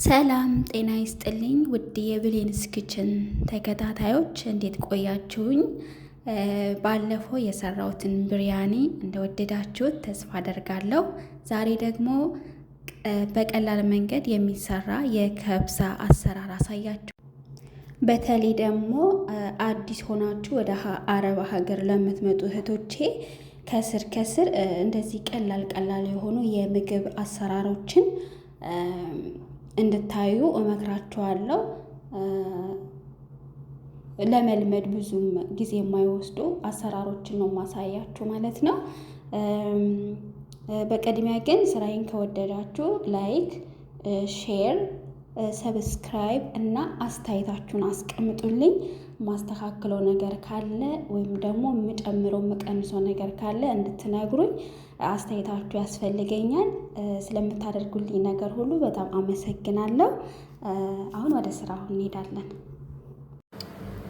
ሰላም ጤና ይስጥልኝ ውድ የብሌንስ ኪችን ተከታታዮች እንዴት ቆያችሁኝ? ባለፈው የሰራሁትን ብሪያኒ እንደወደዳችሁት ተስፋ አደርጋለሁ። ዛሬ ደግሞ በቀላል መንገድ የሚሰራ የከብሳ አሰራር አሳያችሁ። በተለይ ደግሞ አዲስ ሆናችሁ ወደ አረብ ሀገር ለምትመጡ እህቶቼ ከስር እንደዚህ ቀላል የሆኑ የምግብ አሰራሮችን እንድታዩ እመክራችኋለሁ። ለመልመድ ብዙም ጊዜ የማይወስዱ አሰራሮችን ነው ማሳያችሁ ማለት ነው። በቅድሚያ ግን ስራዬን ከወደዳችሁ ላይክ፣ ሼር፣ ሰብስክራይብ እና አስተያየታችሁን አስቀምጡልኝ። ማስተካከለው ነገር ካለ ወይም ደግሞ የምጨምረው የምቀንሰው ነገር ካለ እንድትነግሩኝ አስተያየታችሁ ያስፈልገኛል። ስለምታደርጉልኝ ነገር ሁሉ በጣም አመሰግናለሁ። አሁን ወደ ስራው እንሄዳለን።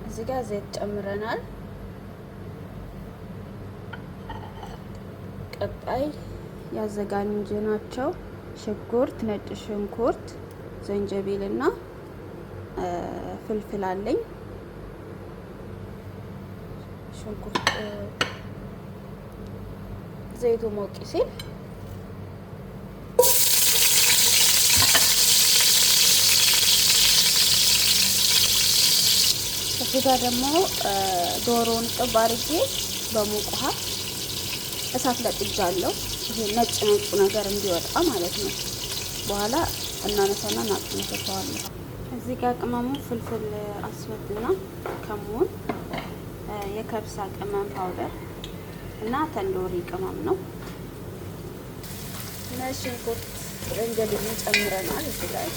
እዚህ ጋር ዘይት ጨምረናል። ቀጣይ ያዘጋጀናቸው ሽንኩርት፣ ነጭ ሽንኩርት፣ ዝንጅብል እና ፍልፍል አለኝ። ሽንኩርት ዘይቱ ሞቅ ሲል እዚህ ጋር ደግሞ ዶሮውን ጥብ አድርጌ በሙቅ ውሃ እሳት ለጥጃለሁ። ይሄ ነጭ ነገር እንዲወጣ ማለት ነው። በኋላ እናነሳና እናጥነታዋለን። እዚህ ጋር ቅመሙ ፍልፍል አስወጥና ከሙን የከብሳ ቅመም ፓውደር እና ተንዶሪ ቅመም ነው። ሽንኩርት እንጀልን ጨምረናል። እዚህ ላይ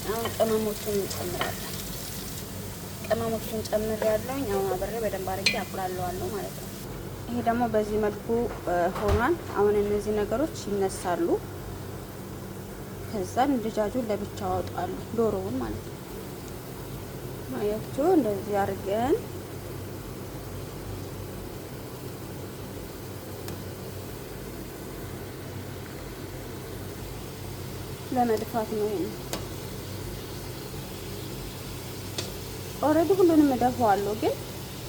አሁን ቅመሞቹን እንጨምራለን። ቅመሞቹን ጨምሬያለሁ። አሁን አብሬ በደንብ አድርጌ አቁላለዋለሁ ማለት ነው። ይሄ ደግሞ በዚህ መልኩ ሆኗል። አሁን እነዚህ ነገሮች ይነሳሉ። ከዛን ድጃጁን ለብቻ አወጣለሁ፣ ዶሮውን ማለት ነው። ማያችሁ እንደዚህ አድርገን ለመድፋት ነው። ይሄ ኦልሬዲ ሁሉንም እደፋዋለሁ፣ ግን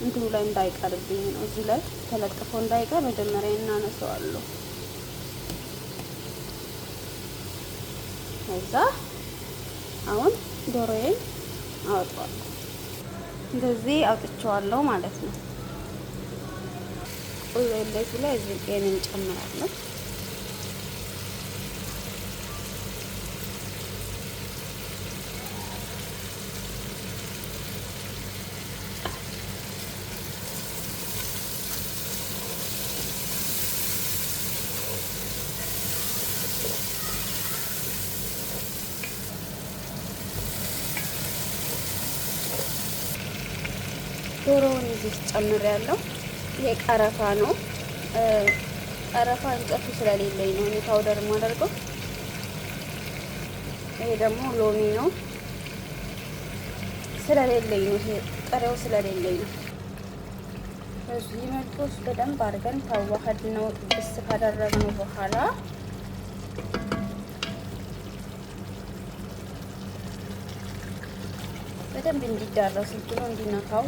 እንትኑ ላይ እንዳይቀርብኝ ነው። እዚህ ላይ ተለጥፎ እንዳይቀር መጀመሪያ እናነሳዋለሁ። ከዛ አሁን ዶሮዬን አወጣዋለሁ። እንደዚህ አውጥቼዋለሁ ማለት ነው። ቁሌቱ ላይ እዚህ ቄን እንጨምራለን። ዶሮውን እዚህ ጨምሬያለሁ። ይሄ ቀረፋ ነው። ቀረፋ እንጨቱ ስለሌለኝ ነው እኔ ፓውደር የማደርገው። ይሄ ደግሞ ሎሚ ነው፣ ስለሌለኝ ነው። ይሄ ጥሬው ስለሌለኝ ነው። በዚህ መልኩ በደንብ አድርገን ታዋህድ ነው። ጥብስ ካደረግነው በኋላ በደንብ እንዲዳረስ እንትኑ እንዲነካው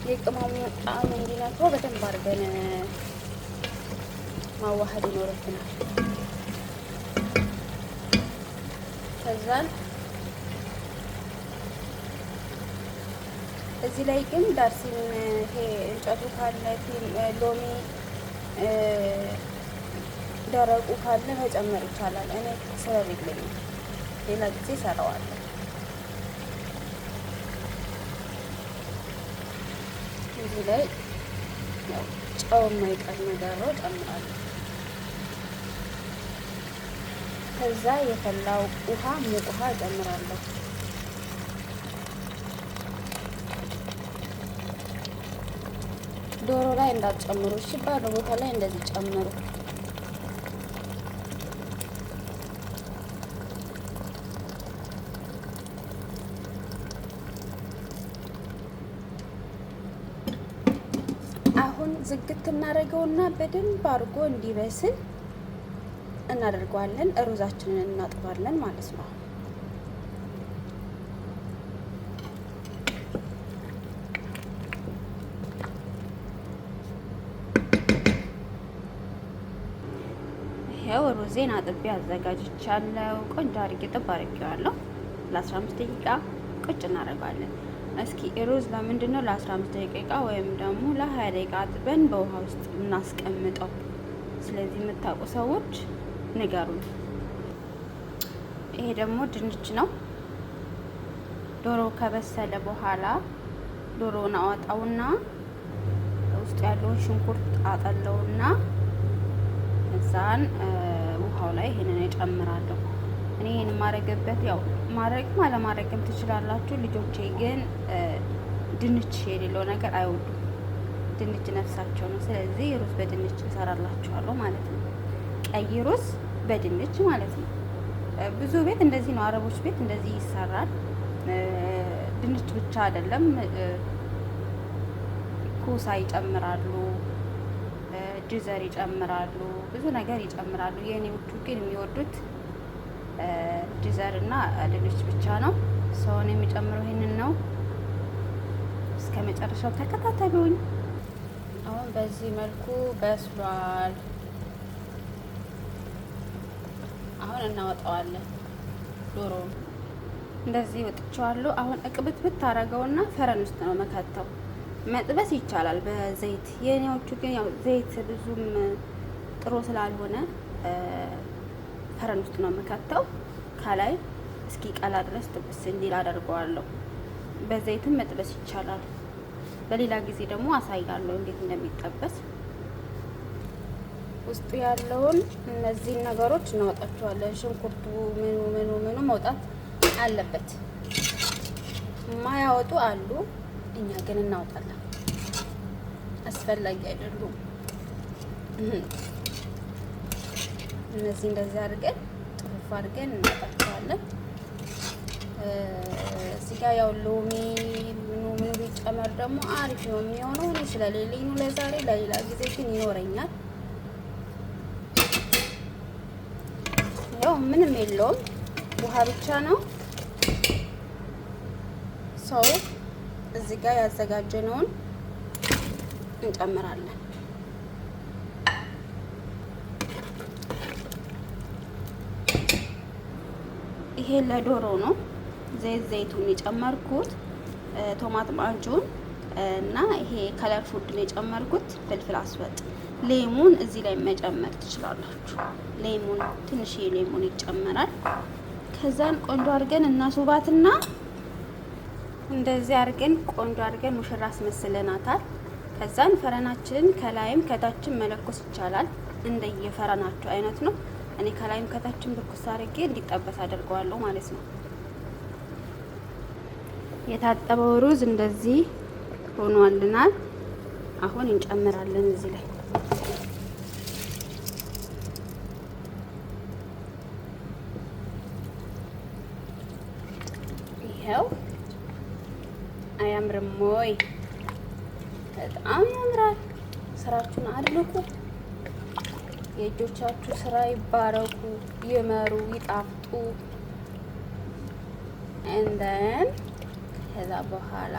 የቅመሙ ጣዕም እንዲነካው በደንብ አድርገን ማዋሃድ ይኖርብናል። ከዛን እዚህ ላይ ግን ዳርሲን ይሄ እንጨቱ ካለ ሎሚ ደረቁ ካለ መጨመር ይቻላል። እኔ ስለሌለኝ ሌላ ጊዜ እሰራዋለሁ። እዚህ ላይ ያው ጨው የማይቀር ነገር ነው ጨምራለሁ። ከዛ የፈላው ውሃ ሙቅ ውሃ ጨምራለሁ። ዶሮ ላይ እንዳትጨምሩ እሺ፣ ባዶ ቦታ ላይ እንደዚህ ጨምሩ። አሁን ዝግት እናደርገውና በደንብ አድርጎ እንዲበስል እናደርገዋለን። ሩዛችንን እናጥባለን ማለት ነው። ይሄው ሩዜን አጥቤ አዘጋጅቻለሁ። ቆንጆ አድርጌ ጥብ አድርጌዋለሁ። ለ15 ደቂቃ ቁጭ እናደርጋለን። እስኪ ሩዝ ለምንድን ነው ለ15 ደቂቃ ወይም ደግሞ ለ20 ደቂቃ አጥበን በውሃ ውስጥ እናስቀምጠው? ስለዚህ የምታውቁ ሰዎች ንገሩን። ይሄ ደግሞ ድንች ነው። ዶሮ ከበሰለ በኋላ ዶሮውን አወጣውና ውስጥ ያለውን ሽንኩርት አጠለውና እዛን ውሃው ላይ ይሄንን እጨምራለሁ። እኔ ይሄን ማረግበት ያው ማረግም አለማረግም ትችላላችሁ። ልጆቼ ግን ድንች የሌለው ነገር አይወዱም። ድንች ነፍሳቸው ነው። ስለዚህ ሩዝ በድንች እሰራላችኋለሁ ማለት ነው። ቀይ ሩዝ በድንች ማለት ነው። ብዙ ቤት እንደዚህ ነው። አረቦች ቤት እንደዚህ ይሰራል። ድንች ብቻ አይደለም፣ ኩሳ ይጨምራሉ፣ ጅዘር ይጨምራሉ፣ ብዙ ነገር ይጨምራሉ። የኔዎቹ ግን የሚወዱት ጅዘር እና ድንች ብቻ ነው። ሰውን የሚጨምረው ይሄንን ነው። እስከ መጨረሻው ተከታተሉኝ። አሁን በዚህ መልኩ በስሏል። አሁን እናወጣዋለን። ዶሮውን እንደዚህ ወጥቼዋለሁ። አሁን እቅብትብት አደረገውና ፈረን ውስጥ ነው መከተው። መጥበስ ይቻላል በዘይት። የኔዎቹ ግን ያው ዘይት ብዙም ጥሩ ስላልሆነ ፈረን ውስጥ ነው መከተው። ከላይ እስኪ ቀላ ድረስ ጥብስ እንዲል አደርገዋለሁ። በዘይትም መጥበስ ይቻላል። በሌላ ጊዜ ደግሞ አሳያለሁ እንዴት እንደሚጠበስ። ውስጡ ያለውን እነዚህን ነገሮች እናወጣቸዋለን። ሽንኩርቱ ምኑ መውጣት አለበት። የማያወጡ አሉ፣ እኛ ግን እናወጣለን። አስፈላጊ አይደሉም። እነዚህ እንደዚህ አድርገን ጥሩፍ አድርገን እናወጣቸዋለን። እዚህ ጋር ያው ሎሚ ምኑ ቢጨመር ደግሞ አሪፍ ነው የሚሆነው። እኔ ስለሌለኝ ነው ለዛሬ፣ ለሌላ ጊዜ ግን ይኖረኛል። ያው ምንም የለውም፣ ውሃ ብቻ ነው። ሰው እዚህ ጋር ያዘጋጀነውን እንጨምራለን። ይሄ ለዶሮ ነው። ዘይቱን የጨመርኩት፣ ቶማት ማጁን እና ይሄ ከለር ፉድ ነው የጨመርኩት፣ ፍልፍል አስወጥ። ሌሙን እዚህ ላይ መጨመር ትችላላችሁ። ሌሙን ትንሽዬ ሌሙን ይጨመራል። ከዛን ቆንጆ አድርገን እናስውባትና እንደዚህ አድርገን ቆንጆ አድርገን ሙሽራ አስመስለናታል። ከዛን ፈረናችንን ከላይም ከታችን መለኮስ ይቻላል። እንደየፈረናችሁ አይነት ነው። እኔ ከላይም ከታችን ብኩስ አድርጌ እንዲጠበስ አድርገዋለሁ ማለት ነው። የታጠበው ሩዝ እንደዚህ ሆኗልናል። አሁን እንጨምራለን እዚህ ላይ ይሄው። አያምርም ወይ? በጣም ያምራል። ስራችሁን አድንቁ። የእጆቻችሁ ስራ ይባረኩ፣ ይመሩ፣ ይጣፍጡ። እንደን ከዛ በኋላ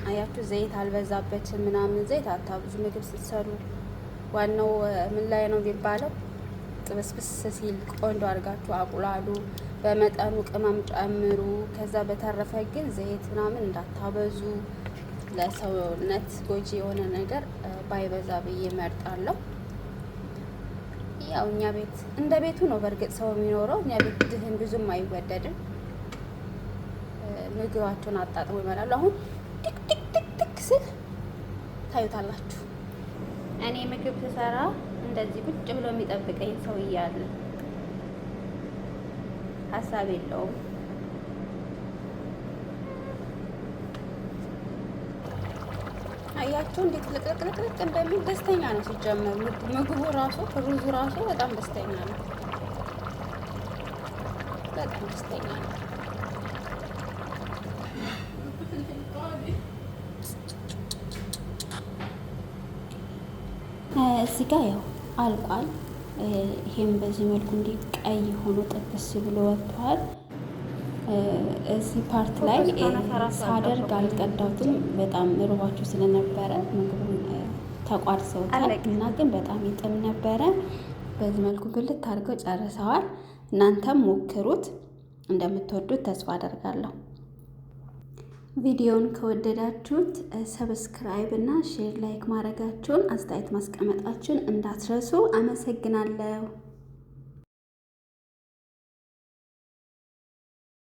አያችሁ ዘይት አልበዛበትም ምናምን። ዘይት አታብዙ ምግብ ስትሰሩ። ዋናው ምን ላይ ነው የሚባለው? ጥብስብስ ሲል ቆንጆ አድርጋችሁ አቁላሉ። በመጠኑ ቅመም ጨምሩ። ከዛ በተረፈ ግን ዘይት ምናምን እንዳታበዙ። ለሰውነት ጎጂ የሆነ ነገር ባይበዛ ብዬ እመርጣለሁ። ያው እኛ ቤት እንደ ቤቱ ነው በእርግጥ ሰው የሚኖረው። እኛ ቤት ድህን ብዙም አይወደድም። ምግባቸውን አጣጥሞ ይመላሉ። አሁን ቲክ ቲክ ቲክ ቲክ ስል ታዩታላችሁ። እኔ ምግብ ስሰራ እንደዚህ ቁጭ ብሎ የሚጠብቀኝ ሰው እያለ ሀሳብ የለውም። አያችሁ እንዴት ልቅልቅልቅ እንደሚል። ደስተኛ ነው ሲጀመር። ምግቡ ራሱ ሩዙ ራሱ በጣም ደስተኛ ነው። በጣም ደስተኛ ነው። እዚህ ጋር ያው አልቋል። ይሄም በዚህ መልኩ እንዲህ ቀይ ሆኖ ጥብስ ብሎ ወጥቷል። እዚህ ፓርት ላይ ሳደርግ አልቀዳሁትም፣ በጣም ርቧቸው ስለነበረ ምግቡን ተቋርሰውታል እና ግን በጣም ይጥም ነበረ። በዚህ መልኩ ብልት አድርገው ጨርሰዋል። እናንተም ሞክሩት፣ እንደምትወዱት ተስፋ አደርጋለሁ። ቪዲዮውን ከወደዳችሁት ሰብስክራይብ እና ሼር፣ ላይክ ማድረጋችሁን፣ አስተያየት ማስቀመጣችሁን እንዳትረሱ። አመሰግናለሁ።